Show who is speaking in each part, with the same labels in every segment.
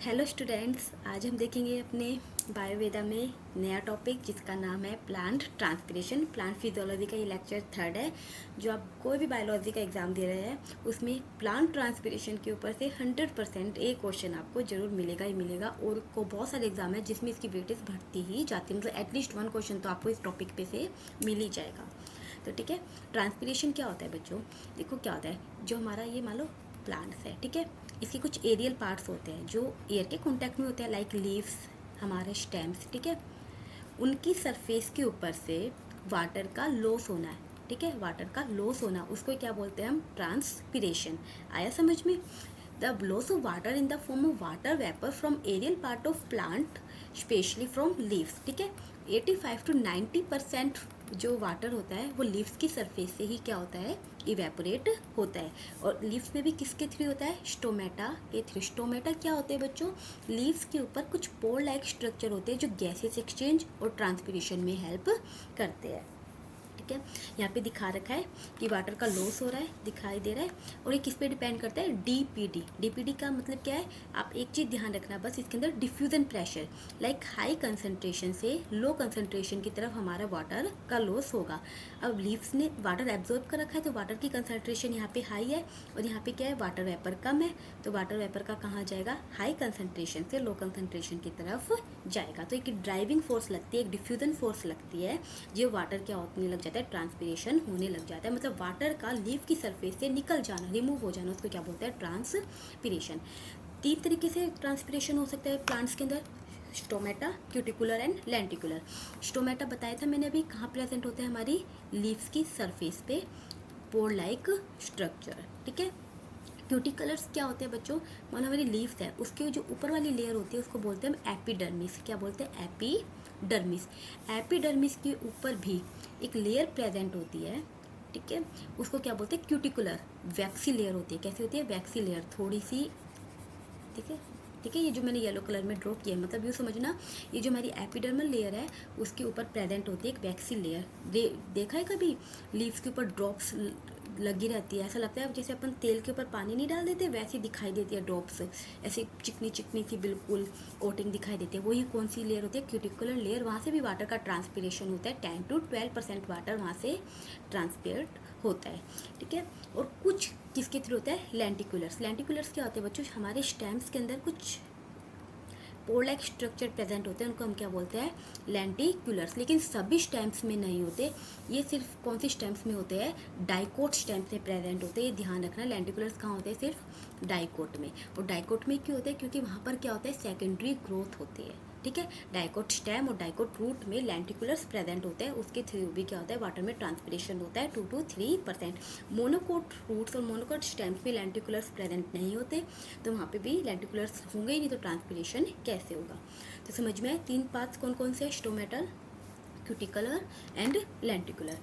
Speaker 1: Hello students, आज हम देखेंगे अपने बायोवेदा में नया टॉपिक जिसका नाम है प्लांट ट्रांसपिरेशन। प्लांट फिजियोलॉजी का ये लेक्चर 3rd है। जो आप कोई भी बायोलॉजी का एग्ज़ाम दे रहे हैं उसमें प्लांट ट्रांसपिरेशन के ऊपर से 100% एक क्वेश्चन आपको जरूर मिलेगा ही मिलेगा। और को बहुत सारे एग्जाम है जिसमें इसकी वेटेज बढ़ती ही जाती है, मतलब एटलीस्ट 1 क्वेश्चन तो आपको इस टॉपिक पे से मिल ही जाएगा। तो ठीक है, ट्रांसपिरेशन क्या होता है बच्चों? देखो क्या होता है, जो हमारा ये मान लो प्लांट्स है, ठीक है, इसके कुछ एरियल पार्ट्स होते हैं जो एयर के कांटेक्ट में होते हैं, लाइक लीव्स, हमारे स्टेम्स, ठीक है। उनकी सरफेस के ऊपर से वाटर का लॉस होना है, ठीक है, वाटर का लॉस होना, उसको क्या बोलते हैं हम? ट्रांसपिरेशन। आया समझ में? The loss of water in the form of water vapour from aerial part of plant specially from leaves, ठीक है। 85 to 90% जो वाटर होता है वो लीव्स की सरफेस से ही क्या होता है? इवेपोरेट होता है। और लीव्स में भी किसके थ्रू होता है? स्टोमेटा के थ्रू। स्टोमेटा क्या होते हैं बच्चों? लीव्स के ऊपर कुछ पोर लाइक स्ट्रक्चर होते हैं जो गैसेस एक्सचेंज और ट्रांसपिरेशन में हेल्प करते हैं, ठीक है। यहाँ पे दिखा रखा है कि वाटर का लॉस हो रहा है, दिखाई दे रहा है। और ये किस पे डिपेंड करता है? डीपीडी। डीपीडी का मतलब क्या है? आप एक चीज़ ध्यान रखना बस, इसके अंदर diffusion pressure, like high concentration से लो कंसंट्रेशन की तरफ हमारा वाटर का लॉस होगा। अब लीव्स ने वाटर एब्जॉर्ब कर रखा है तो वाटर की कंसंट्रेशन यहाँ पे हाई है, और यहाँ पे क्या है? वाटर वेपर कम है, तो वाटर वेपर का कहाँ जाएगा? हाई कंसंट्रेशन से लो कंसंट्रेशन की तरफ जाएगा। तो एक ड्राइविंग फोर्स लगती है, एक डिफ्यूजन फोर्स लगती है, जो वाटर क्या होने लग जाता है? ट्रांसपिरेशन होने लग जाता है। मतलब वाटर का लीव की सरफेस से निकल जाना, रिमूव हो जाना, उसको क्या बोलते हैं? ट्रांसपिरेशन। 3 तरीके से ट्रांसपिरेशन हो सकता है प्लांट्स के अंदर: stomata, cuticular and lenticular. Stomata बताया था मैंने अभी, कहाँ प्रेजेंट होता है? हमारी लीव्स की सरफेस पे, पोर लाइक स्ट्रक्चर, ठीक है। क्यूटिकलर्स क्या होते हैं बच्चों? मानो हमारी लीव्स है, उसके जो ऊपर वाली लेयर होती है उसको बोलते हैं हम एपिडर्मिस। क्या बोलते हैं? एपिडर्मिस। एपिडर्मिस के ऊपर भी एक लेयर प्रेजेंट होती है, ठीक है, उसको क्या बोलते हैं? क्यूटिकुलर। वैक्सी लेयर होती है। कैसी होती है? वैक्सी लेयर, थोड़ी सी, ठीक है, ठीक है। ये जो मैंने येलो कलर में ड्रॉ किया है, मतलब यूँ समझना, ये जो हमारी एपिडर्मल लेयर है उसके ऊपर प्रेजेंट होती है एक वैक्सी लेयर। देखा है कभी लीव्स के ऊपर ड्रॉप्स लगी रहती है? ऐसा लगता है जैसे अपन तेल के ऊपर पानी नहीं डाल देते, वैसी दिखाई देती है ड्रॉप्स, ऐसे चिकनी चिकनी सी बिल्कुल कोटिंग दिखाई देती है। वही कौन सी लेयर होती है? Cuticular layer. वहाँ से भी वाटर का ट्रांसपिरेशन होता है, 10 to 12% वाटर वहाँ से ट्रांसपेयर्ड होता है, ठीक है। और कुछ किसके थ्रू होता है? लेंटिकुलर्स। लेंटिकुलर्स क्या होते हैं बच्चों? हमारे स्टेम्स के अंदर कुछ पोर लाइक स्ट्रक्चर प्रेजेंट होते हैं, उनको हम क्या बोलते हैं? लेंटिकुलर्स। लेकिन सभी स्टेम्स में नहीं होते, ये सिर्फ कौन सी स्टेम्स में होते हैं? डाइकोट स्टेम्स में प्रेजेंट होते हैं। ये ध्यान रखना, लेंटिकुलर्स कहाँ होते हैं? सिर्फ डाइकोट में। और डाइकोट में क्यों होते हैं? क्योंकि वहाँ पर क्या होता है? सेकेंडरी ग्रोथ होती है, ठीक है। डाइकोट स्टेम और डाइकोट रूट में लेंटिकुलर्स प्रेजेंट होते हैं, उसके थ्रू भी क्या होता है? वाटर में ट्रांसपिरेशन होता है 2 to 3%। मोनोकोट रूट्स और मोनोकोट स्टेम्स में लेंटिकुलर्स प्रेजेंट नहीं होते, तो वहाँ पे भी लेंटिकुलर्स होंगे ही नहीं, तो ट्रांसपिरेशन कैसे होगा? तो समझ में आए 3 पार्ट्स कौन कौन से? Stomatal, cuticular and lenticular.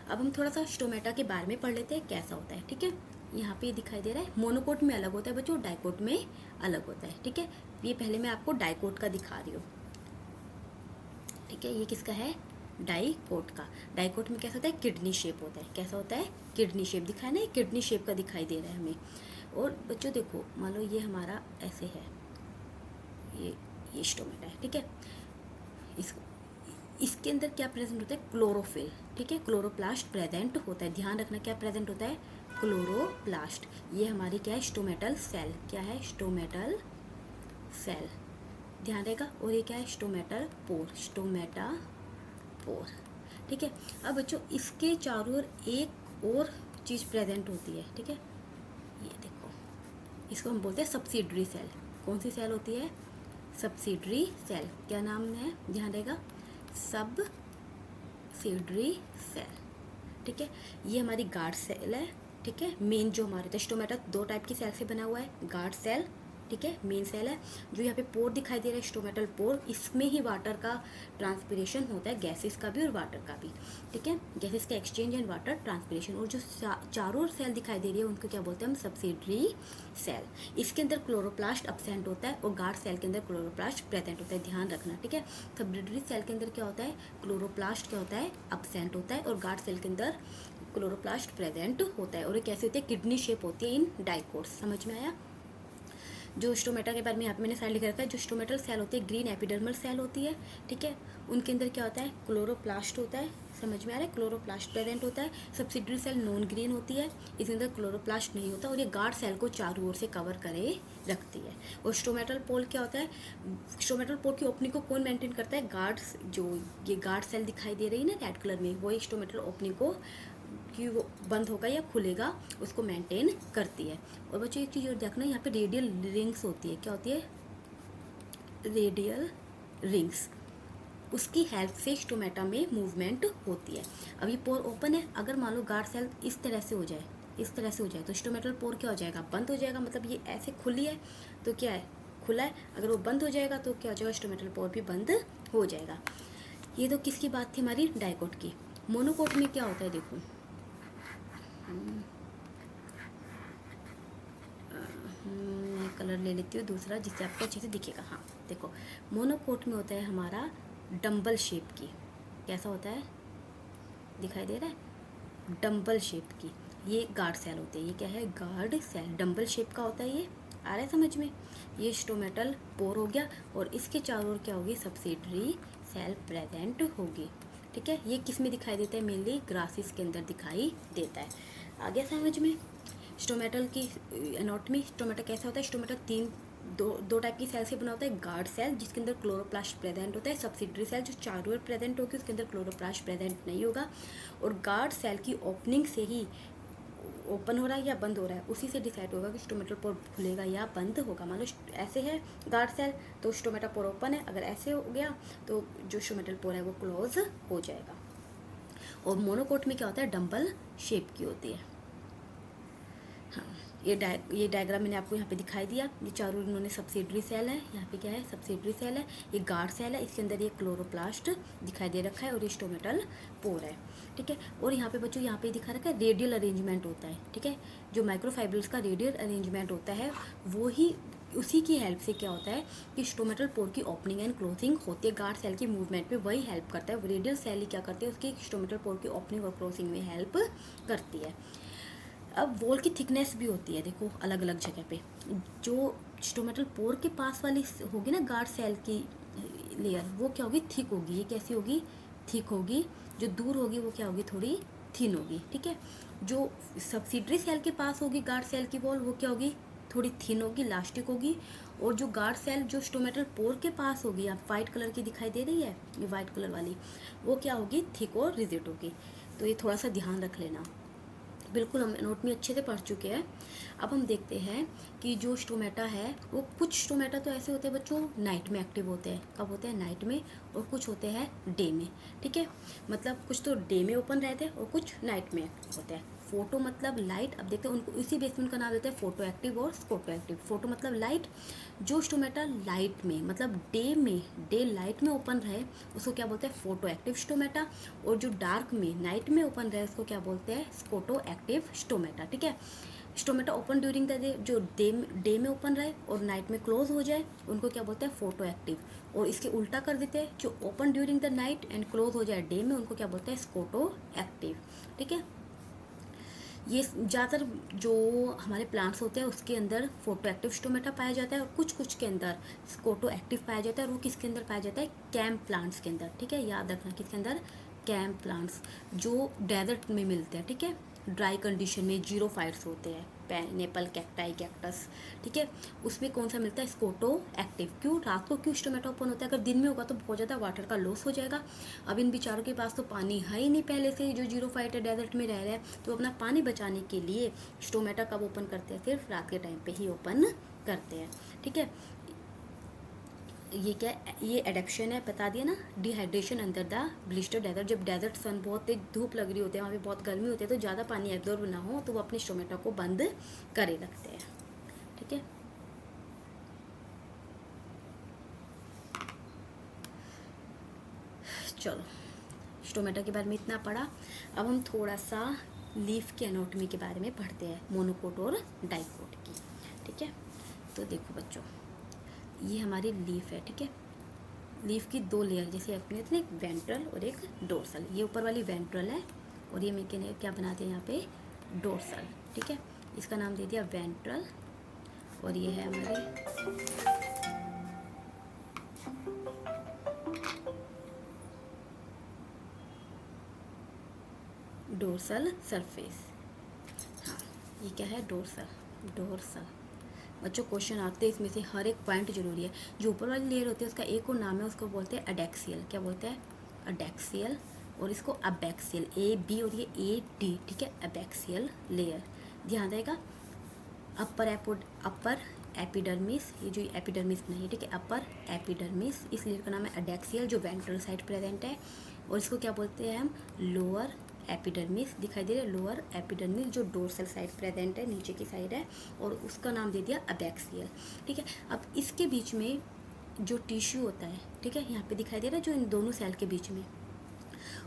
Speaker 1: अब हम थोड़ा सा स्टोमेटा के बारे में पढ़ लेते हैं कैसा होता है, ठीक है। यहाँ पे दिखाई दे रहा है, मोनोकोट में अलग होता है बच्चों, डाइकोट में अलग होता है, ठीक है। ये पहले मैं आपको डाइकोट का दिखा रही हूँ, ठीक है। ये किसका है? डाइकोट का। डाइकोट में कैसा होता है? किडनी शेप होता है। कैसा होता है? किडनी शेप दिखा है ना, किडनी शेप का दिखाई दे रहा है हमें। और बच्चों देखो, मान लो ये हमारा ऐसे है, ये स्टोमेटा है, ठीक है। इसके अंदर क्या प्रेजेंट होता है? क्लोरोफिल, ठीक है, क्लोरोप्लास्ट प्रेजेंट होता है। ध्यान रखना क्या प्रेजेंट होता है? क्लोरोप्लास्ट। ये हमारी क्या है? Stomatal cell. क्या है? स्टोमेटल सेल, ध्यान रहेगा। और ये क्या है? स्टोमेटल पोर, स्टोमेटा पोर, ठीक है। अब बच्चों इसके चारों ओर एक और चीज़ प्रेजेंट होती है, ठीक है। ये देखो, इसको हम बोलते हैं सब्सिडरी सेल। कौन सी सेल होती है? Subsidiary cell. क्या नाम है? ध्यान रहेगा, सब्सिडरी सेल, ठीक है। ये हमारी गार्ड सेल है, ठीक है। मेन जो हमारे स्टोमेटा 2 टाइप की सेल से बना हुआ है, गार्ड सेल, ठीक है, मेन सेल है। जो यहाँ पे पोर दिखाई दे रहा है, स्टोमेटल पोर, इसमें ही वाटर का ट्रांसपिरेशन होता है, गैसेस का भी और वाटर का भी, ठीक है। गैसेस का एक्सचेंज एंड वाटर ट्रांसपिरेशन। और जो चारों सेल दिखाई दे रही है उनको क्या बोलते हैं हम? Subsidiary cell. इसके अंदर क्लोरोप्लास्ट अब्सेंट होता है और गार्ड सेल के अंदर क्लोरोप्लास्ट प्रेजेंट होता है, ध्यान रखना, ठीक है। सब्सिडरी सेल के अंदर क्या होता है? क्लोरोप्लास्ट क्या होता है? अब्सेंट होता है। और गार्ड सेल के अंदर क्लोरोप्लास्ट प्रेजेंट होता है। और ये कैसे होती है? किडनी शेप होती है इन डाइकोट्स। समझ में आया? जो स्टोमेटा के बारे में यहाँ पे मैंने साइड लिख रखा है, जो स्टोमेटल सेल होती है ग्रीन एपिडर्मल सेल होती है, ठीक है। उनके अंदर क्या होता है, क्लोरोप्लास्ट होता है, समझ में आ रहा है, क्लोरोप्लास्ट प्रेजेंट होता है। सब्सिडरी सेल नॉन ग्रीन होती है, इसके अंदर क्लोरोप्लास्ट नहीं होता, और ये गार्ड सेल को चारों ओर से कवर करे रखती है। और स्टोमेटल पोल क्या होता है, स्टोमेटल पोल की ओपनिंग को कौन मेंटेन करता है, गार्ड्स, जो ये गार्ड सेल दिखाई दे रही है ना रेड कलर में, वो स्टोमेटल ओपनिंग को कि वो बंद होगा या खुलेगा उसको मेंटेन करती है। और बच्चों एक चीज़ और देखना, यहाँ पे रेडियल रिंग्स होती है, क्या होती है, रेडियल रिंग्स, उसकी हेल्प से स्टोमेटा में मूवमेंट होती है। अब ये पोर ओपन है, अगर मान लो गार्ड सेल इस तरह से हो जाए, इस तरह से हो जाए, तो स्टोमेटल पोर क्या हो जाएगा, बंद हो जाएगा। मतलब ये ऐसे खुली है तो क्या है, खुला है, अगर वो बंद हो जाएगा तो क्या हो जाएगा, स्टोमेटल पोर भी बंद हो जाएगा। ये तो किसकी बात थी, हमारी डाइकोट की। मोनोकोट में क्या होता है, देखो मैं कलर ले लेती हूँ दूसरा जिससे आपको अच्छे से दिखेगा। हाँ देखो, मोनोकोट में होता है हमारा डंबल शेप की, कैसा होता है, दिखाई दे रहा है, डंबल शेप की, ये गार्ड सेल होते हैं। ये क्या है, गार्ड सेल, डंबल शेप का होता है, ये आ रहा है समझ में। ये स्टोमेटल पोर हो गया, और इसके चारों ओर क्या होगी, सब्सिडरी सेल प्रेजेंट होगी, ठीक है। ये किस में दिखाई देता है, मेनली ग्रासिस के अंदर दिखाई देता है। आ गया समझ में। स्टोमेटल की एनाटॉमी, स्टोमेटा कैसा होता है, स्टोमेटा दो टाइप की सेल से बना होता है, गार्ड सेल जिसके अंदर क्लोरोप्लास्ट प्रेजेंट होता है, सब्सिडरी सेल जो चारों ओर प्रेजेंट होगी उसके अंदर क्लोरोप्लास्ट प्रेजेंट नहीं होगा। और गार्ड सेल की ओपनिंग से ही ओपन हो रहा है या बंद हो रहा है, उसी से डिसाइड होगा कि स्टोमेटल पोर खुलेगा या बंद होगा। मान लो ऐसे है गार्ड सेल तो स्टोमेटा पोर ओपन है, अगर ऐसे हो गया तो जो स्टोमेटल पोर है वो क्लोज हो जाएगा। और मोनोकोट में क्या होता है, डंबल शेप की होती है। हाँ, ये डायग्राम मैंने आपको यहाँ पे दिखाई दिया। ये चारों इन्होंने सब्सिडरी सेल है, यहाँ पे क्या है, सब्सिडरी सेल है, ये गार्ड सेल है, इसके अंदर ये क्लोरोप्लास्ट दिखाई दे रखा है, और ये स्टोमेटल पोर है, ठीक है। और यहाँ पे बच्चों यहाँ पे दिखा रखा है रेडियल अरेंजमेंट होता है, ठीक है। जो माइक्रोफाइब्रिल्स का रेडियल अरेंजमेंट होता है वो ही, उसी की हेल्प से क्या होता है कि स्टोमेटल पोर की ओपनिंग एंड क्लोजिंग होती है, गार्ड सेल की मूवमेंट में वही हेल्प करता है। रेडियल सेल ही क्या करती है, उसकी स्टोमेटल पोर की ओपनिंग और क्लोजिंग में हेल्प करती है। अब वॉल की थिकनेस भी होती है, देखो अलग अलग जगह पे। जो स्टोमेटल पोर के पास वाली होगी ना गार्ड सेल की लेयर, वो क्या होगी, थिक होगी। ये कैसी होगी, थिक होगी। जो दूर होगी वो क्या होगी, थोड़ी थिन होगी, ठीक है। जो सब्सिडरी सेल के पास होगी गार्ड सेल की वॉल, वो क्या होगी, थोड़ी थिन होगी, इलास्टिक होगी। और जो गार्ड सेल जो स्टोमेटल पोर के पास होगी, आप वाइट कलर की दिखाई दे रही है, ये वाइट कलर वाली, वो क्या होगी, थिक और रिजिड होगी। तो ये थोड़ा सा ध्यान रख लेना। बिल्कुल हम एनाटॉमी अच्छे से पढ़ चुके हैं। अब हम देखते हैं कि जो स्टोमेटा है, वो कुछ स्टोमेटा तो ऐसे होते हैं बच्चों, नाइट में एक्टिव होते हैं। कब होते हैं, नाइट में, और कुछ होते हैं डे में, ठीक है। मतलब कुछ तो डे में ओपन रहते हैं और कुछ नाइट में होते हैं। फोटो मतलब लाइट, अब देखते हैं उनको इसी बेसमेंट का नाम देते हैं फोटो एक्टिव और स्कोटो एक्टिव। फोटो मतलब लाइट, जो स्टोमेटा लाइट में मतलब डे लाइट में ओपन रहे उसको क्या बोलते हैं, फोटो एक्टिव स्टोमेटा। और जो डार्क में नाइट में ओपन रहे उसको क्या बोलते हैं, स्कोटो एक्टिव स्टोमेटा, ठीक है। Stomata open during the day, जो डे में ओपन रहे और नाइट में क्लोज हो जाए उनको क्या बोलते हैं, फोटो एक्टिव। और इसके उल्टा कर देते हैं, जो open during the night and close हो जाए डे में, उनको क्या बोलते हैं, स्कोटो एक्टिव, ठीक है। ये ज़्यादातर जो हमारे प्लांट्स होते हैं उसके अंदर फोटो एक्टिव स्टोमेटा पाया जाता है, और कुछ के अंदर स्कोटो एक्टिव पाया जाता है। और वो किसके अंदर पाया जाता है, कैंप प्लांट्स के अंदर, ठीक है। याद रखना किसके अंदर, कैंप प्लांट्स जो डेजर्ट में मिलते हैं, ठीक है। ड्राई कंडीशन में जीरोफाइट्स होते हैं, पाइनएप्पल, कैक्टाई, कैक्टस, ठीक है। उसमें कौन सा मिलता है, स्कोटो एक्टिव। क्यों, रात को क्यों स्टोमेटा ओपन होता है, अगर दिन में होगा तो बहुत ज़्यादा वाटर का लॉस हो जाएगा। अब इन बेचारों के पास तो पानी है ही नहीं पहले से, जो जीरोफाइट है, डेजर्ट में रह रहे हैं, तो अपना पानी बचाने के लिए स्टोमेटा कब ओपन करते हैं, सिर्फ रात के टाइम पे ही ओपन करते हैं, ठीक है। ये क्या, ये एडेप्शन है, बता दिया ना, dehydration under the blister desert. जब डेजर्ट सन बहुत तेज धूप लग रही होती है, वहाँ पे बहुत गर्मी होती है, तो ज़्यादा पानी एब्जॉर्ब ना हो तो वो अपने स्टोमेटा को बंद करे रखते हैं, ठीक है। चलो, स्टोमेटा के बारे में इतना पढ़ा। अब हम थोड़ा सा लीफ के एनाटॉमी के बारे में पढ़ते हैं, मोनोकोट और डाइकोट की, ठीक है। तो देखो बच्चों, ये हमारी लीफ है, ठीक है। लीफ की दो लेयर, जैसे अपने इतने, एक वेंट्रल और एक डोर्सल। ये ऊपर वाली वेंट्रल है और ये मैंने क्या बनाते हैं यहाँ पे, डोर्सल, ठीक है। इसका नाम दे दिया वेंट्रल और ये है हमारी डोर्सल सरफेस। हाँ, ये क्या है? डोर्सल। बच्चों क्वेश्चन आते हैं इसमें से, हर एक पॉइंट जरूरी है। जो ऊपर वाली लेयर होती है उसका एक और नाम है, उसको बोलते हैं अडेक्सियल। क्या बोलते हैं? अडेक्सियल। और इसको अबैक्सियल, ए बी और ये ए डी, ठीक है, अबैक्सियल लेयर। ध्यान रहेगा। अपर एपिडर्मिस, ये जो एपिडर्मिस बनाई है, ठीक है, अपर एपिडर्मिस, इस लेयर का नाम है अडेक्सियल, जो वेंट्रल साइड प्रेजेंट है। और इसको क्या बोलते हैं हम? Lower epidermis. दिखाई दे रहा है? लोअर एपिडर्मिस, जो डोर्सल साइड प्रेजेंट है, नीचे की साइड है, और उसका नाम दे दिया अबैक्सियल, ठीक है। अब इसके बीच में जो टिश्यू होता है, ठीक है, यहाँ पे दिखाई दे रहा है, जो इन दोनों सेल के बीच में,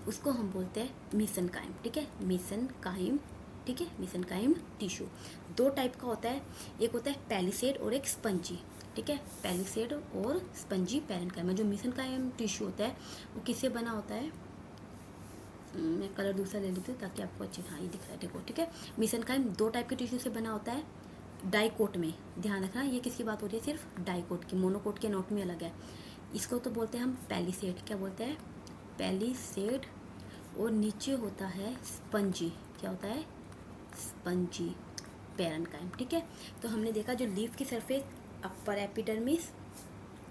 Speaker 1: उसको हम बोलते हैं मीसेनकाइम, ठीक है, मीसेनकाइम, ठीक है, मीसेनकाइम टिश्यू। दो टाइप का होता है, एक होता है पैलिसेड और एक स्पंजी, ठीक है, पैलिसेड और स्पंजी पैरेन्काइमा। जो मीसेनकाइम टिश्यू होता है वो किससे बना होता है? मैं कलर दूसरा ले लेती हूँ ताकि आपको अच्छे, हाँ ये दिख रहा है, देखो, ठीक है। मीसेनकाइम दो टाइप के टिश्यू से बना होता है, डाइकोट में। ध्यान रखना, ये किसकी बात हो रही है? सिर्फ डाइकोट की, मोनोकोट के एनाटॉमी अलग है। इसको तो बोलते हैं हम पैलिसेड। क्या बोलते हैं? पैलिसेड। और नीचे होता है स्पंजी। क्या होता है? स्पंजी पैरेन्काइम, ठीक है। तो हमने देखा जो लीफ की सरफेस, अपर एपिडर्मिस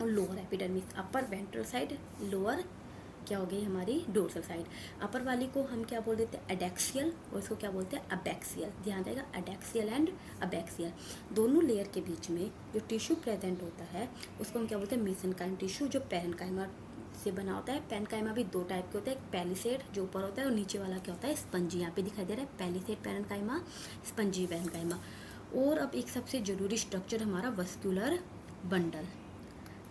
Speaker 1: और लोअर एपिडर्मिस, अपर वेंट्रल साइड, लोअर क्या हो गई हमारी? Dorsal side. अपर वाली को हम क्या बोल देते हैं? एडेक्सियल, और इसको क्या बोलते हैं? अबैक्सियल। ध्यान रहेगा, एडेक्सियल एंड अबैक्सियल। दोनों लेयर के बीच में जो टिश्यू प्रेजेंट होता है उसको हम क्या बोलते हैं? मीसेनकाइम टिश्यू, जो पैरेन्काइमा से बना होता है। पैरेन्काइमा भी दो टाइप के होते हैं, एक पैलिसेड जो ऊपर होता है, और नीचे वाला क्या होता है? स्पंजी। यहाँ पे दिखाई दे रहा है पैलिसेड पैरेन्काइमा, स्पंजी पैरेन्काइमा। और अब एक सबसे जरूरी स्ट्रक्चर हमारा वस्कुलर बंडल,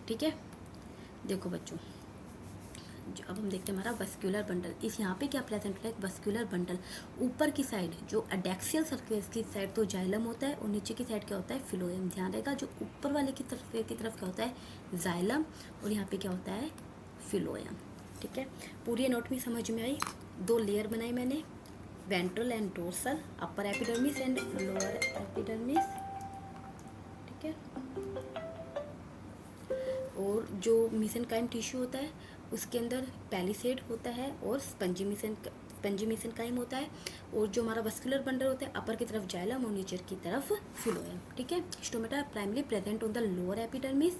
Speaker 1: ठीक है। देखो बच्चों, अब हम देखते हैं हमारा वस्कुलर बंडल। इस यहाँ पे क्या प्रेजेंट है? Vascular bundle. ऊपर की साइड जो अडेक्सियल सरफेस की साइड तो जाइलम होता है, और नीचे की साइड क्या होता है? फिलोएम। ध्यान रहेगा, जो ऊपर वाले की तरफ क्या होता है? जाइलम, और यहाँ पे क्या होता है? फिलोएम, ठीक है। पूरी एनाटॉमी समझ में आई? दो लेयर बनाई मैंने, ventral and dorsal, upper epidermis and lower epidermis, ठीक है। और जो मीसेनकाइम टिश्यू होता है उसके अंदर पैलिसेड होता है और स्पंजी मीसेनकाइम होता है। और जो हमारा वस्कुलर बंडल होता है, अपर की तरफ जाइलम और नीचे की तरफ फिलोएम, ठीक है। Stomata primary present on the lower epidermis,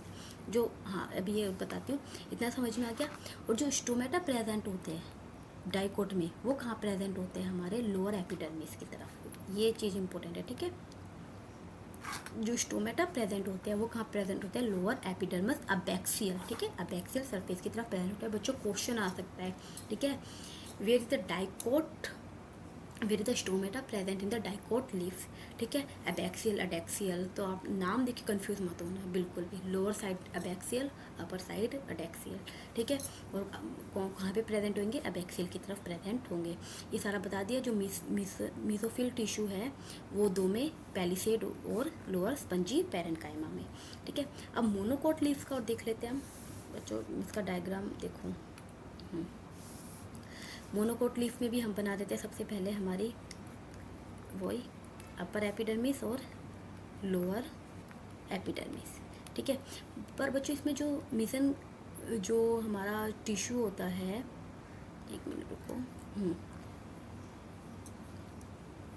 Speaker 1: जो, हाँ अभी ये बताती हूँ, इतना समझ में आ गया। और जो स्टोमेटा प्रेजेंट होते हैं डाइकोट में, वो कहाँ प्रेजेंट होते हैं? हमारे लोअर एपिडर्मिस की तरफ। ये चीज़ इंपॉर्टेंट है, ठीक है। जो स्टोमेटा प्रेजेंट होते हैं वो कहाँ प्रेजेंट होते हैं? लोअर एपिडर्मिस अबैक्सियल, ठीक है, अबैक्सियल सरफेस की तरफ प्रेजेंट होता है। बच्चों क्वेश्चन आ सकता है, ठीक है, where is the dicot, where is the stomata present in the dicot leaf, ठीक है, अबैक्सियल, अडेक्सियल। तो आप नाम देखिए कंफ्यूज मत होना बिल्कुल भी। Lower side abaxial, upper side adaxial, ठीक है। और कहाँ पे प्रेजेंट होंगे? अबैक्सियल की तरफ प्रेजेंट होंगे। ये सारा बता दिया। जो मीसोफिल टिश्यू है वो दो में, पैलिसेड और लोअर स्पंजी पैरेन्काइमा में, ठीक है। अब मोनोकोट लीफ का और देख लेते हैं हम बच्चों, इसका डायग्राम देखो। मोनोकोट लीफ में भी हम बना देते हैं सबसे पहले हमारी वही अपर एपिडर्मिस और लोअर एपिडर्मिस, ठीक है। पर बच्चों इसमें जो हमारा टिश्यू होता है, एक मिनट रुको,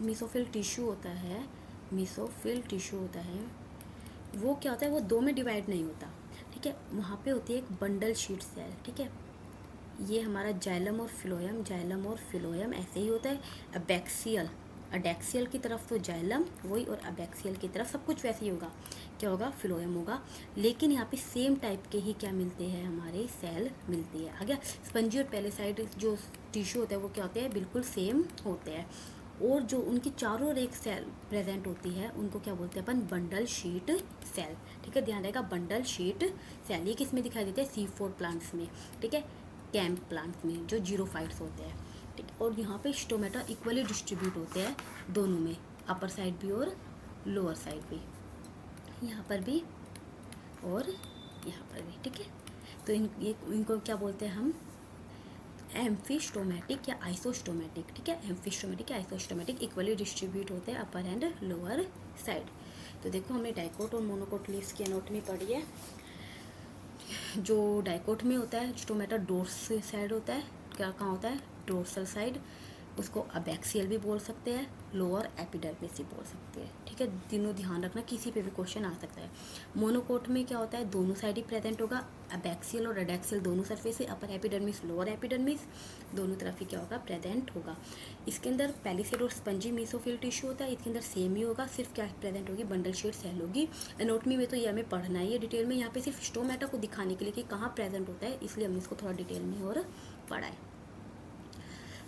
Speaker 1: मीसोफिल टिश्यू होता है, मीसोफिल टिश्यू होता है, वो क्या होता है? वो दो में डिवाइड नहीं होता, ठीक है। वहाँ पे होती है एक बंडल शीट सेल, ठीक है। ये हमारा जाइलम और फिलोएम, जाइलम और फिलोएम ऐसे ही होता है। अबैक्सियल, अडेक्सियल की तरफ तो जाइलम वही, और अबैक्सियल की तरफ सब कुछ वैसे ही होगा। क्या होगा? फिलोएम होगा। लेकिन यहाँ पे सेम टाइप के ही क्या मिलते हैं? हमारे सेल मिलती है। आ गया? स्पंजी और पैलिसाइड जो टिश्यू होता है वो क्या होते हैं? बिल्कुल सेम होते हैं। और जो उनकी चारों ओर एक सेल प्रेजेंट होती है उनको क्या बोलते हैं अपन? बंडल शीट सेल, ठीक है। ध्यान रहेगा, बंडल शीट सेल। ये किस में दिखाई देते हैं? C4 प्लांट्स में, ठीक है, कैंप प्लांट्स में जो जीरोफाइट्स होते हैं, ठीक है। और यहाँ पे स्टोमेटा इक्वली डिस्ट्रीब्यूट होते हैं दोनों में, अपर साइड भी और लोअर साइड भी, यहाँ पर भी और यहाँ पर भी, ठीक है। तो इनको क्या बोलते हैं हम? एम्फिस्टोमेटिक या आइसोस्टोमेटिक, ठीक है। एम्फिस्टोमेटिक या आइसोस्टोमेटिक इक्वली डिस्ट्रीब्यूट होते हैं अपर एंड लोअर साइड। तो देखो हमने डाइकोट और मोनोकोट लीव्स की एनाटॉमी पढ़ी है। जो डाइकोट में होता है स्टोमेटा डोर्सल साइड होता है, क्या कहाँ होता है, डोर्सल साइड, उसको अबैक्सियल भी बोल सकते हैं, लोअर एपिडर्मिस भी बोल सकते हैं। ठीक है, तीनों ध्यान रखना, किसी पे भी क्वेश्चन आ सकता है। मोनोकोट में क्या होता है, दोनों साइड ही प्रेजेंट होगा, अबैक्सियल और एडैक्सियल दोनों सरफेस से, अपर एपिडर्मिस लोअर एपिडर्मिस दोनों तरफ ही क्या होगा, प्रेजेंट होगा। इसके अंदर पैलिसेड और स्पंजी मेसोफिल टिश्यू होता है, इसके अंदर सेम ही होगा, सिर्फ क्या प्रेजेंट होगी, बंडल शेड सेल होगी। एनाटॉमी में तो ये हमें पढ़ना ही है डिटेल में, यहाँ पे सिर्फ स्टोमेटा को दिखाने के लिए कि कहाँ प्रेजेंट होता है, इसलिए हमने इसको थोड़ा डिटेल में और पढ़ा है।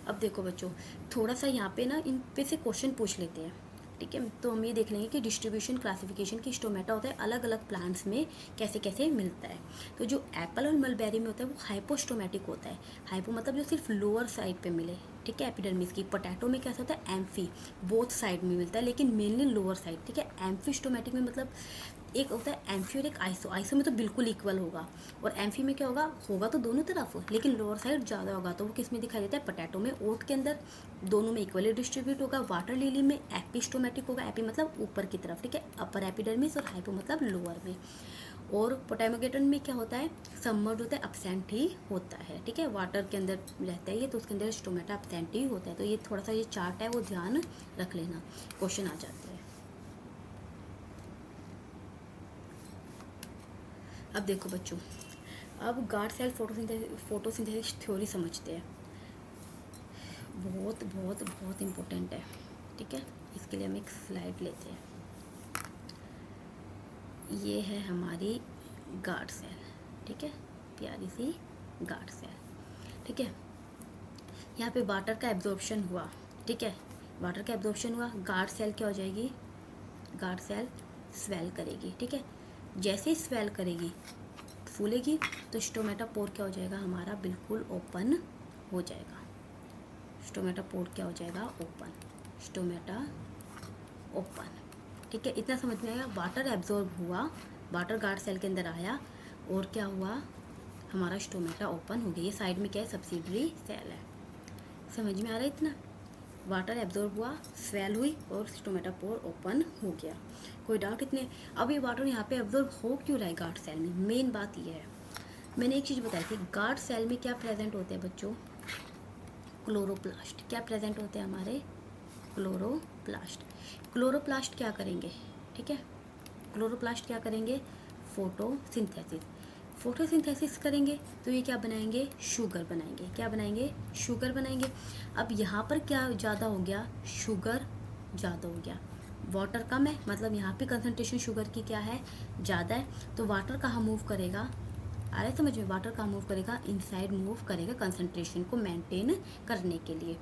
Speaker 1: अब देखो बच्चों, थोड़ा सा यहाँ पे ना इन पे से क्वेश्चन पूछ लेते हैं। ठीक है, तो हम ये देख लेंगे कि डिस्ट्रीब्यूशन क्लासिफिकेशन की स्टोमेटा होता है अलग अलग प्लांट्स में कैसे कैसे मिलता है। तो जो एप्पल और मलबेरी में होता है वो हाइपोस्टोमेटिक होता है। हाइपो मतलब जो सिर्फ लोअर साइड पे मिले, ठीक है, एपिडर्मिस की। पोटैटो में कैसा होता है, एम्फी, बोथ साइड में मिलता है लेकिन मेनली लोअर साइड। ठीक है, एम्फीस्टोमेटिक में मतलब एक होता है एम्फी और एक आइसो। आइसो में तो बिल्कुल इक्वल होगा, और एम्फी में क्या होगा, होगा तो दोनों तरफ लेकिन लोअर साइड ज़्यादा होगा। तो वो किस में दिखाई देता है, पोटैटो में। ओट के अंदर दोनों में इक्वली डिस्ट्रीब्यूट होगा। वाटर लिली में एपिस्टोमेटिक होगा, एपी मतलब ऊपर की तरफ, ठीक है, अपर एपिडर्मिस, और हाइपो मतलब लोअर में। और पोटामोगेटन में क्या होता है, सबमर्ज होता है, अब्सेंट ही होता है। ठीक है, वाटर के अंदर रहता है ये, तो उसके अंदर स्टोमेटा अब्सेंट ही होता है। तो ये थोड़ा सा ये चार्ट है वो ध्यान रख लेना, क्वेश्चन आ जाते हैं। अब देखो बच्चों, अब गार्ड सेल फोटोसिंथेसिस थ्योरी समझते हैं। बहुत बहुत बहुत इम्पोर्टेंट है। ठीक है, इसके लिए हम एक स्लाइड लेते हैं। ये है हमारी गार्ड सेल, ठीक है, प्यारी सी गार्ड सेल। ठीक है, यहाँ पे वाटर का एब्जॉर्प्शन हुआ, ठीक है, वाटर का एब्जॉर्प्शन हुआ, गार्ड सेल क्या हो जाएगी, गार्ड सेल स्वेल करेगी। ठीक है, जैसे ही स्वेल करेगी, फूलेगी, तो स्टोमेटापोर क्या हो जाएगा हमारा, बिल्कुल ओपन हो जाएगा। स्टोमेटापोर क्या हो जाएगा, ओपन, स्टोमेटा ओपन। ठीक है, इतना समझ में आएगा। वाटर एब्जॉर्ब हुआ, वाटर गार्ड सेल के अंदर आया, और क्या हुआ, हमारा स्टोमेटा ओपन हो गया। ये साइड में क्या है, सब्सिडरी सेल है। समझ में आ रहा है इतना, वाटर एब्जॉर्ब हुआ, स्वेल हुई, और स्टोमेटापोर ओपन हो गया। कोई डाउट इतने। अब ये वाटर यहाँ पे एब्जॉर्ब हो क्यों रहा है गार्ड सेल में, मेन बात ये है। मैंने एक चीज़ बताई थी, गार्ड सेल में क्या प्रेजेंट होते हैं बच्चों, क्लोरोप्लास्ट। क्या प्रेजेंट होते हैं हमारे, क्लोरोप्लास्ट। क्लोरोप्लास्ट क्या करेंगे, ठीक है, क्लोरोप्लास्ट क्या करेंगे, फोटोसिंथेसिस। फोटोसिंथेसिस करेंगे तो ये क्या बनाएंगे, शुगर बनाएंगे। क्या बनाएंगे, शुगर बनाएंगे। अब यहाँ पर क्या ज़्यादा हो गया, शुगर ज़्यादा हो गया, वाटर कम है, मतलब यहाँ पे कंसंट्रेशन शुगर की क्या है, ज़्यादा है। तो वाटर कहाँ मूव करेगा, आ रहा है समझ में, वाटर कहाँ मूव करेगा, इनसाइड मूव करेगा, कंसंट्रेशन को मेंटेन करने के लिए।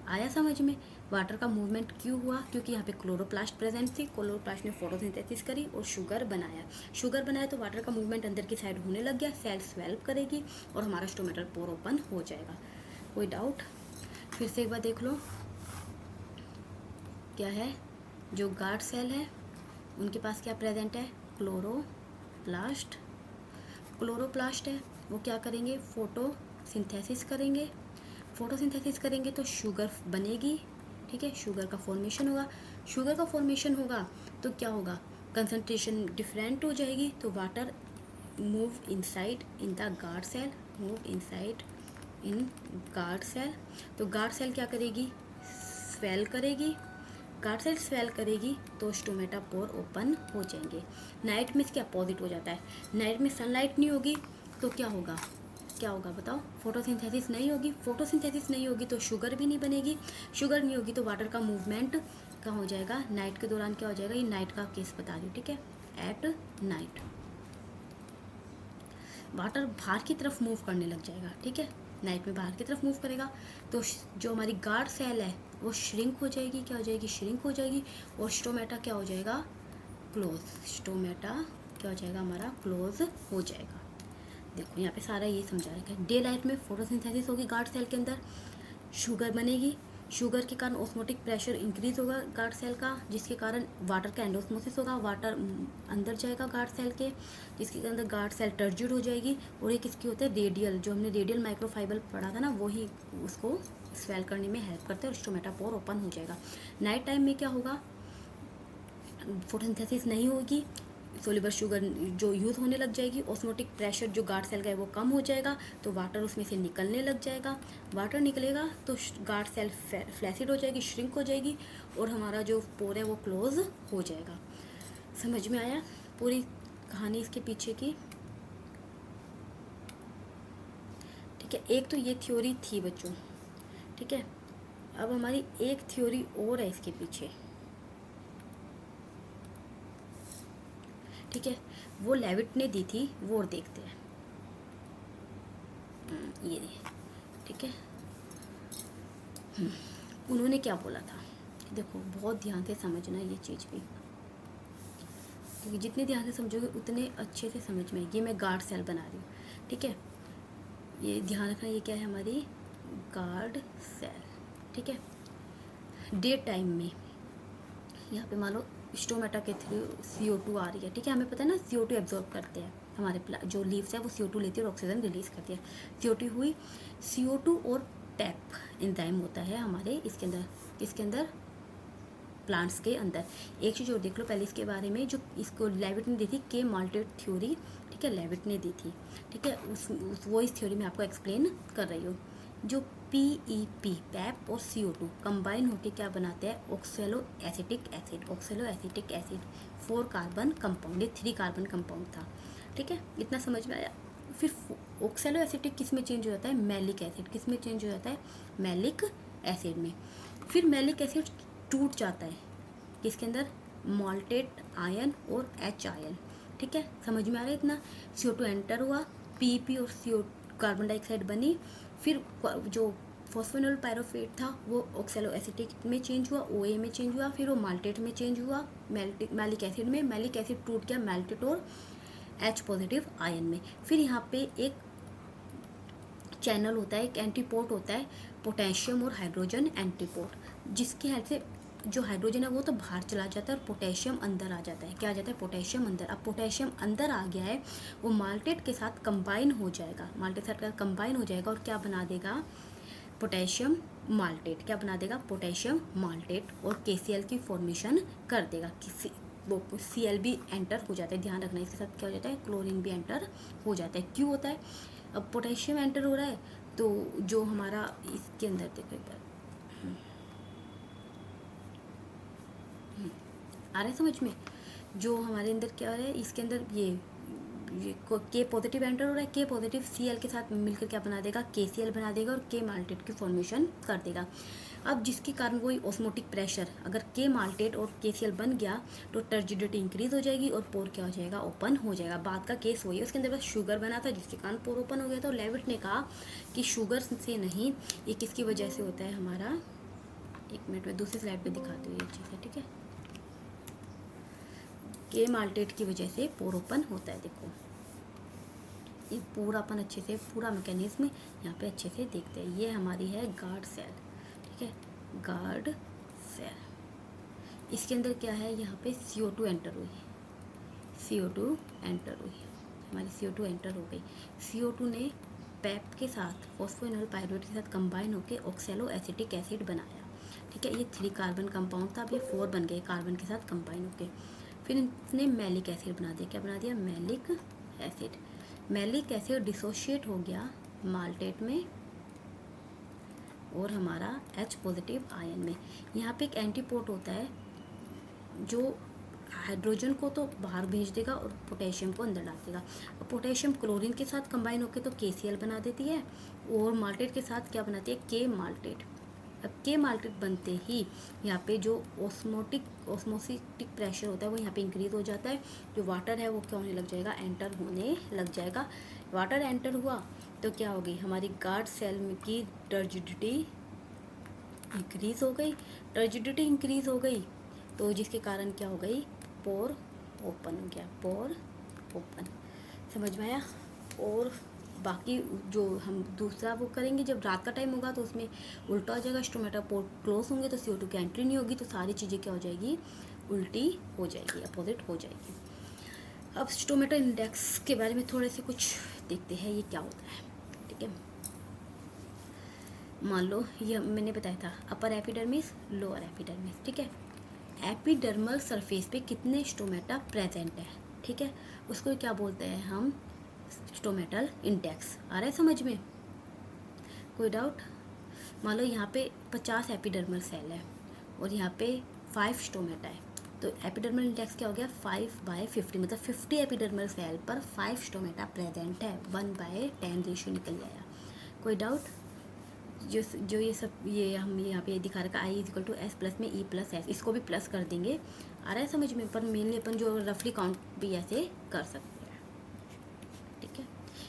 Speaker 1: आया समझ में, वाटर का मूवमेंट क्यों हुआ, क्योंकि यहाँ पे क्लोरोप्लास्ट प्रेजेंट थी, क्लोरोप्लास्ट ने फोटोसिंथेसिस करी और शुगर बनाया। शुगर बनाया तो वाटर का मूवमेंट अंदर की साइड होने लग गया, सेल स्वेल्व करेगी और हमारा स्टोमेटापोर ओपन हो जाएगा। कोई डाउट, फिर से एक बार देख लो, क्या है, जो गार्ड सेल है उनके पास क्या प्रेजेंट है, क्लोरोप्लास्ट। क्लोरोप्लास्ट है वो क्या करेंगे, फोटोसिंथेसिस करेंगे। फोटोसिंथेसिस करेंगे तो शुगर बनेगी, ठीक है, शुगर का फॉर्मेशन होगा। शुगर का फॉर्मेशन होगा तो क्या होगा, कंसंट्रेशन डिफरेंट हो जाएगी, तो water move inside in the guard cell, move inside in guard cell. तो गार्ड सेल क्या करेगी, स्वेल करेगी। गार्ड सेल स्वेल करेगी तो स्टोमेटापोर ओपन हो जाएंगे। नाइट में इसके अपोजिट हो जाता है, नाइट में सनलाइट नहीं होगी तो क्या होगा, क्या होगा बताओ, फोटोसिंथेसिस नहीं होगी। फोटोसिंथेसिस नहीं होगी तो शुगर भी नहीं बनेगी, शुगर नहीं होगी तो वाटर का मूवमेंट कहाँ हो जाएगा, नाइट के दौरान क्या हो जाएगा, ये नाइट का केस बता रही हूँ, ठीक है, एट नाइट वाटर बाहर की तरफ मूव करने लग जाएगा। ठीक है, नाइट में बाहर की तरफ मूव करेगा तो जो हमारी गार्ड सेल है वो श्रिंक हो जाएगी, क्या हो जाएगी, श्रिंक हो जाएगी, और स्टोमेटा क्या हो जाएगा, क्लोज। स्टोमेटा क्या हो जाएगा हमारा, क्लोज हो जाएगा। देखो यहाँ पे सारा ये समझा रखा है। डे लाइट में फोटोसिंथेसिस होगी गार्ड सेल के अंदर, शुगर बनेगी, शुगर के कारण ऑस्मोटिक प्रेशर इंक्रीज होगा गार्ड सेल का, जिसके कारण वाटर का एंडोस्मोसिस होगा, वाटर अंदर जाएगा गार्ड सेल के, जिसके अंदर गार्ड सेल टर्जिड हो जाएगी। और ये किसकी होता है, रेडियल, जो हमने रेडियल माइक्रोफाइबर पढ़ा था ना, वही उसको स्वेल करने में हेल्प करता है और स्टोमेटापोर ओपन हो जाएगा। नाइट टाइम में क्या होगा, फोटोसिंथेसिस नहीं होगी, सोल्यूबल शुगर जो यूज़ होने लग जाएगी, ऑस्मोटिक प्रेशर जो गार्ड सेल का है वो कम हो जाएगा, तो वाटर उसमें से निकलने लग जाएगा। वाटर निकलेगा तो गार्ड सेल फ्लैसिड हो जाएगी, श्रिंक हो जाएगी, और हमारा जो पोर है वो क्लोज हो जाएगा। समझ में आया पूरी कहानी इसके पीछे की? ठीक है, एक तो ये थ्योरी थी बच्चों। ठीक है, अब हमारी एक थ्योरी और है इसके पीछे। ठीक है, वो लेविट ने दी थी, वो और देखते हैं। ये ठीक है, उन्होंने क्या बोला था देखो, बहुत ध्यान से समझना ये चीज़ भी, क्योंकि जितने ध्यान से समझोगे उतने अच्छे से समझ में आएगी। मैं गार्ड सेल बना रही हूँ। ठीक है, ये ध्यान रखना, ये क्या है हमारी गार्ड सेल। ठीक है, डे टाइम में यहाँ पे मान लो स्टोमेटा के थ्रू CO2 आ रही है। ठीक है, हमें पता है ना CO2 एब्जॉर्ब करते हैं, हमारे जो लीव्स है वो CO2 लेती है और ऑक्सीजन रिलीज करती है। CO2 हुई, CO2 और टैप एंजाइम होता है हमारे इसके अंदर प्लांट्स के अंदर। एक चीज़ और देख लो पहले इसके बारे में, जो इसको लेविट ने दी थी, के माल्टेट थ्योरी। ठीक है, लेविट ने दी थी। ठीक है, वो इस थ्योरी में आपको एक्सप्लेन कर रही हूँ। जो PEP पैप और CO2 कंबाइन होकर क्या बनाते हैं, ऑक्सेलो एसिटिक एसिड 4 कार्बन कंपाउंड, ये 3 कार्बन कंपाउंड था। ठीक है, इतना समझ में आया। फिर ऑक्सेलो एसिटिक किस में चेंज हो जाता है, मैलिक एसिड। किस में चेंज हो जाता है, मैलिक एसिड में। फिर मैलिक एसिड टूट जाता है किसके अंदर, मॉल्टेट आयन और H आयन। ठीक है, समझ में आ रहा है इतना। CO2 एंटर हुआ, PEP और CO कार्बन डाइऑक्साइड बनी। फिर जो फॉस्फोनोल पायरोफेट था वो ऑक्सेलो एसिटिक में चेंज हुआ, OA में चेंज हुआ, फिर वो माल्टेट में चेंज हुआ, मैलिक एसिड में। मैलिक एसिड टूट गया मैल्टेट और H पॉजिटिव आयन में। फिर यहाँ पे एक चैनल होता है, एक एंटीपोर्ट होता है, पोटेशियम और हाइड्रोजन एंटीपोर्ट, जिसकी हेल्प से जो हाइड्रोजन है वो तो बाहर चला जाता है और पोटेशियम अंदर आ जाता है। क्या आ जाता है, पोटेशियम अंदर। अब पोटेशियम अंदर आ गया है, वो माल्टेट के साथ कंबाइन हो जाएगा, माल्टेट के साथ कंबाइन हो जाएगा और क्या बना देगा, पोटेशियम माल्टेट। क्या बना देगा, पोटेशियम माल्टेट, और KCl की फॉर्मेशन कर देगा। वो Cl भी एंटर हो जाता है, ध्यान रखना। इसके साथ क्या हो जाता है, क्लोरीन भी एंटर हो जाता है। क्यों होता है, अब पोटेशियम एंटर हो रहा है तो जो हमारा इसके अंदर देखो एक बार आ रहा है समझ में, जो हमारे अंदर क्या हो रहा है, इसके अंदर ये K पॉजिटिव एंटर हो रहा है। K पॉजिटिव Cl के साथ मिलकर क्या बना देगा, KCl बना देगा और K माल्टेट की फॉर्मेशन कर देगा। अब जिसके कारण वही ऑस्मोटिक प्रेशर, अगर K माल्टेट और KCl बन गया तो टर्जिडिटी इंक्रीज हो जाएगी और पोर क्या हो जाएगा, ओपन हो जाएगा। बात का केस वही है, उसके अंदर बस शुगर बना था जिसके कारण पोर ओपन हो गया था। लेविट ने कहा कि शुगर से नहीं, ये किसकी वजह से होता है हमारा, एक मिनट में दूसरी स्लाइड पे दिखाती हूँ ये चीज़ है। ठीक है, K माल्टेट की वजह से पोर ओपन होता है। देखो ये पूरा अपन अच्छे से पूरा मैकेनिज्म यहाँ पे अच्छे से देखते हैं। ये हमारी है गार्ड सेल। ठीक है, गार्ड सेल, इसके अंदर क्या है, यहाँ पे CO2 एंटर हुई, CO2 एंटर हुई, हमारी CO2 एंटर हो गई। CO2 ने पैप के साथ, फॉस्फोइनोल पायरुवेट के साथ कंबाइन होकर ऑक्सेलो एसिटिक एसिड बनाया। ठीक है, ये 3 कार्बन कंपाउंड था, अब ये 4 बन गए कार्बन के साथ कंबाइन होकर। फिर इसने मैलिक एसिड बना दिया। क्या बना दिया, malic acid. Malic acid dissociate हो गया माल्टेट में और हमारा H पॉजिटिव आयन में। यहाँ पे एक एंटीपोर्ट होता है जो हाइड्रोजन को तो बाहर भेज देगा और पोटेशियम को अंदर डाल देगा। पोटेशियम क्लोरीन के साथ कंबाइन होकर तो KCl बना देती है और माल्टेट के साथ क्या बनाती है, K माल्टेट। अब K माल्टेट बनते ही यहाँ पे जो ऑस्मोटिक प्रेशर होता है वो यहाँ पे इंक्रीज हो जाता है। जो वाटर है वो क्या होने लग जाएगा, एंटर होने लग जाएगा। वाटर एंटर हुआ तो क्या होगी, हमारी गार्ड सेल की टर्जिडिटी इंक्रीज हो गई। टर्जिडिटी इंक्रीज हो गई तो जिसके कारण क्या हो गई, पोर ओपन हो गया, पोर ओपन। समझ में आया। और बाकी जो हम दूसरा वो करेंगे जब रात का टाइम होगा तो उसमें उल्टा हो जाएगा, स्टोमेटा पोर क्लोज होंगे तो CO2 की एंट्री नहीं होगी, तो सारी चीज़ें क्या हो जाएगी, उल्टी हो जाएगी, अपोजिट हो जाएगी। अब स्टोमेटा इंडेक्स के बारे में थोड़े से कुछ देखते हैं, ये क्या होता है। ठीक है, मान लो ये मैंने बताया था अपर एपिडर्मिस, लोअर एपिडर्मिस। ठीक है, एपिडर्मल सरफेस पे कितने स्टोमेटा प्रेजेंट है, ठीक है, उसको क्या बोलते हैं हम, स्टोमेटल इंडेक्स। आ रहा है समझ में, कोई डाउट? मान लो यहाँ पे 50 एपिडर्मल सेल है और यहाँ पे 5 स्टोमेटा है, तो एपिडर्मल इंडेक्स क्या हो गया, 5/50, मतलब 50 एपिडर्मल सेल पर 5 स्टोमेटा प्रेजेंट है, 1/10 रेशियो निकल जाएगा। कोई डाउट? जो ये हम यहाँ पे दिखा रखा I=S में E+S, इसको भी प्लस कर देंगे। आ रहा है समझ में, पर मेनली अपन जो रफली काउंट भी ऐसे कर सकते हैं, ठीक है,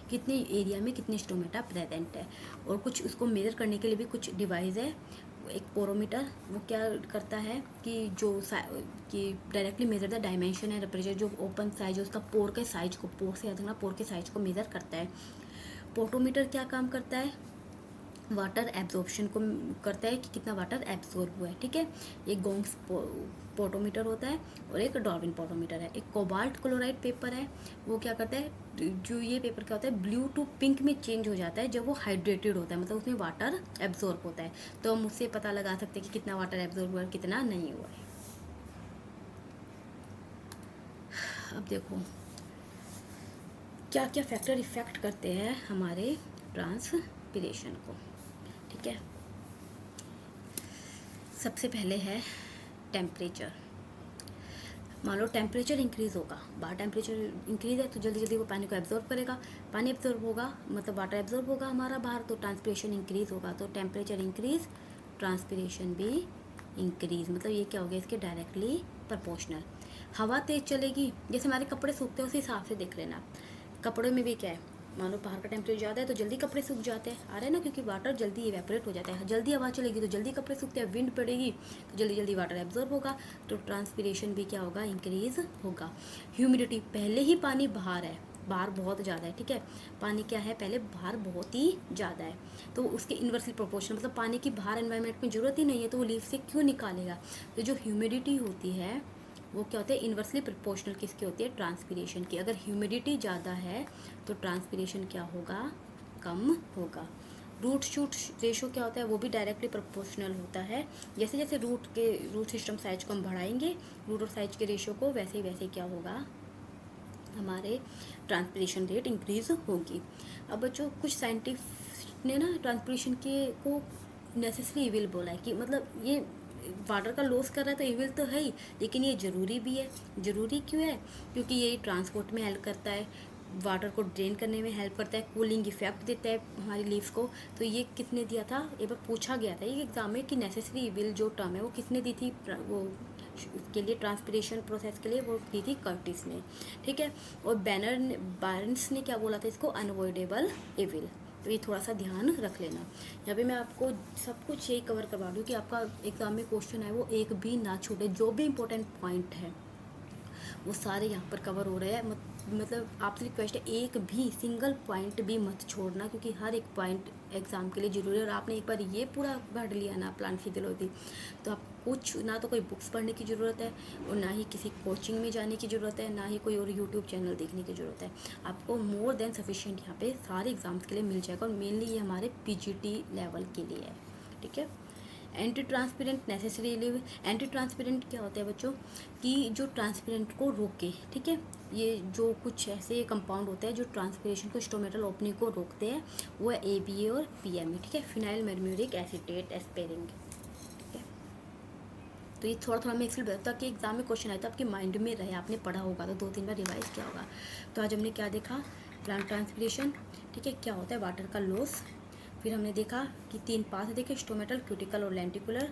Speaker 1: कितने एरिया में कितने स्टोमेटा प्रेजेंट है। और कुछ उसको मेजर करने के लिए भी कुछ डिवाइस है, एक पोरोमीटर, वो क्या करता है कि डायरेक्टली मेजर द डायमेंशन है टेम्परेचर, जो ओपन साइज उसका पोर के साइज को, पोर से याद रखना, पोर के साइज को मेजर करता है। पोटोमीटर क्या काम करता है, वाटर एब्जॉर्प्शन को करता है कि कितना वाटर एब्जॉर्ब हुआ है, ठीक है। एक गोंग्स पोटोमीटर होता है और एक डार्विन पोटोमीटर है। एक कोबाल्ट क्लोराइड पेपर है, वो क्या करता है, जो ये पेपर क्या होता है, ब्लू टू पिंक में चेंज हो जाता है जब वो हाइड्रेटेड होता है, मतलब उसमें वाटर एब्जॉर्ब होता है। तो हम उससे पता लगा सकते हैं कि कितना वाटर एब्जॉर्ब हुआ है, कितना नहीं हुआ है। अब देखो क्या क्या फैक्टर इफेक्ट करते हैं हमारे ट्रांसपिरेशन को, ठीक है। सबसे पहले है टेम्परेचर। मान लो टेम्परेचर इंक्रीज़ होगा, बाहर टेम्परेचर इंक्रीज़ है तो जल्दी जल्दी वो पानी को एब्जॉर्ब करेगा, पानी एब्जॉर्ब होगा मतलब वाटर एब्जॉर्ब होगा हमारा बाहर, तो ट्रांसपिरेशन इंक्रीज़ होगा। तो टेम्परेचर इंक्रीज़, ट्रांसपिरेशन भी इंक्रीज़, मतलब ये क्या हो गया, इसके डायरेक्टली प्रोपोर्शनल। हवा तेज़ चलेगी, जैसे हमारे कपड़े सूखते हैं उस हिसाब से देख लेना। कपड़ों में भी क्या है, मान लो बाहर का टेम्परेचर ज़्यादा है तो जल्दी कपड़े सूख जाते हैं, आ रहा है ना, क्योंकि वाटर जल्दी इवेपोरेट हो जाता है। जल्दी हवा चलेगी तो जल्दी कपड़े सूखते हैं, विंड पड़ेगी तो जल्दी जल्दी वाटर एब्जॉर्ब होगा, तो ट्रांसपिरेशन भी क्या होगा, इंक्रीज होगा। ह्यूमिडिटी, पहले ही पानी बाहर है, बाहर बहुत ज़्यादा है, ठीक है, पानी क्या है, पहले बाहर बहुत ही ज़्यादा है, तो उसके इन्वर्सली प्रोपोर्शनल, मतलब पानी की बाहर एनवायरनमेंट में ज़रूरत ही नहीं है तो वो लीफ से क्यों निकालेगा। तो जो ह्यूमिडिटी होती है वो क्या होता है, इन्वर्सली प्रोपोर्शनल किसकी होती है, ट्रांसपिरेशन की। अगर ह्यूमिडिटी ज़्यादा है तो ट्रांसपिरेशन क्या होगा, कम होगा। रूट शूट रेशो क्या होता है, वो भी डायरेक्टली प्रोपोर्शनल होता है। जैसे जैसे रूट सिस्टम साइज को हम बढ़ाएंगे, रूट और साइज के रेशो को, वैसे वैसे क्या होगा, हमारे ट्रांसपिरेशन रेट इंक्रीज होगी। अब बच्चों कुछ साइंटिस्ट ने ना ट्रांसपिरेशन के को नेसेसरी इविल बोला है, कि मतलब ये वाटर का लॉस कर रहा है तो इविल तो है ही, लेकिन ये ज़रूरी भी है। ज़रूरी क्यों है, क्योंकि ये ट्रांसपोर्ट में हेल्प करता है, वाटर को ड्रेन करने में हेल्प करता है, कूलिंग इफेक्ट देता है हमारी लीव्स को। तो ये किसने दिया था, एक बार पूछा गया था ये एग्जाम में कि नेसेसरी इविल जो टर्म है वो किसने दी थी, वो के लिए ट्रांसपिरेशन प्रोसेस के लिए वो दी थी कर्टिस ने, ठीक है। और बार्न्स ने क्या बोला था इसको, अनअवॉइडेबल इविल। तो ये थोड़ा सा ध्यान रख लेना। यहाँ पे मैं आपको सब कुछ यही कवर करवा दूँ कि आपका एग्जाम में क्वेश्चन है वो एक भी ना छूटे, जो भी इम्पोर्टेंट पॉइंट है वो सारे यहाँ पर कवर हो रहे हैं। मतलब आपसे रिक्वेस्ट है, एक भी सिंगल पॉइंट भी मत छोड़ना, क्योंकि हर एक पॉइंट एग्जाम के लिए जरूरी है। और आपने एक बार ये पूरा पढ़ लिया ना प्लांट फिजियोलॉजी, तो आप कुछ ना तो कोई बुक्स पढ़ने की ज़रूरत है और ना ही किसी कोचिंग में जाने की ज़रूरत है, ना ही कोई और यूट्यूब चैनल देखने की ज़रूरत है। आपको मोर देन सफिशिएंट यहाँ पे सारे एग्जाम्स के लिए मिल जाएगा, और मेनली ये हमारे PGT लेवल के लिए है, ठीक है। Anti transparent necessary live. Anti transparent क्या होता है बच्चों, कि जो ट्रांसपेरेंट को रोके, ठीक है, ये जो कुछ ऐसे कंपाउंड होते हैं जो ट्रांसपिरेशन को, स्टोमेटल ओपनिंग को रोकते हैं, वो है ABA और PMA, ठीक है, फिनाइल मेरम्यूरिक एसीटेट एस्पेरिन, ठीक है। तो ये थोड़ा थोड़ा मैं इसलिए बताता कि एग्जाम में क्वेश्चन आया था आपके माइंड में रहे, आपने पढ़ा होगा तो 2-3 बार रिवाइज किया होगा। तो आज हमने क्या देखा, प्लांट ट्रांसपिरेशन, ठीक है, क्या होता है, वाटर का लॉस। फिर हमने देखा कि 3 पार्ट देखे, स्टोमेटल, क्यूटिकल और लेंटिकुलर।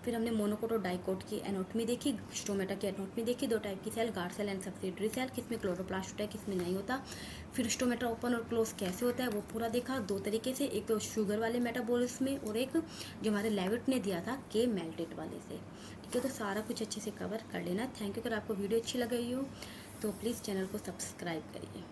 Speaker 1: फिर हमने मोनोकोट और डाइकोट की एनाटॉमी देखी, स्टोमेटा की एनाटॉमी देखी, 2 टाइप की cell, guard cell and subsidiary cell, किसमें क्लोरोप्लास्ट होता है किसमें नहीं होता। फिर स्टोमेटा ओपन और क्लोज कैसे होता है वो पूरा देखा 2 तरीके से, एक तो शुगर वाले मेटाबॉलिज्म में और एक जो हमारे लेविट ने दिया था के मेल्टेड वाले से, ठीक है। तो सारा कुछ अच्छे से कवर कर लेना। Thank you. अगर आपको वीडियो अच्छी लग रही हो तो प्लीज़ चैनल को सब्सक्राइब करिए।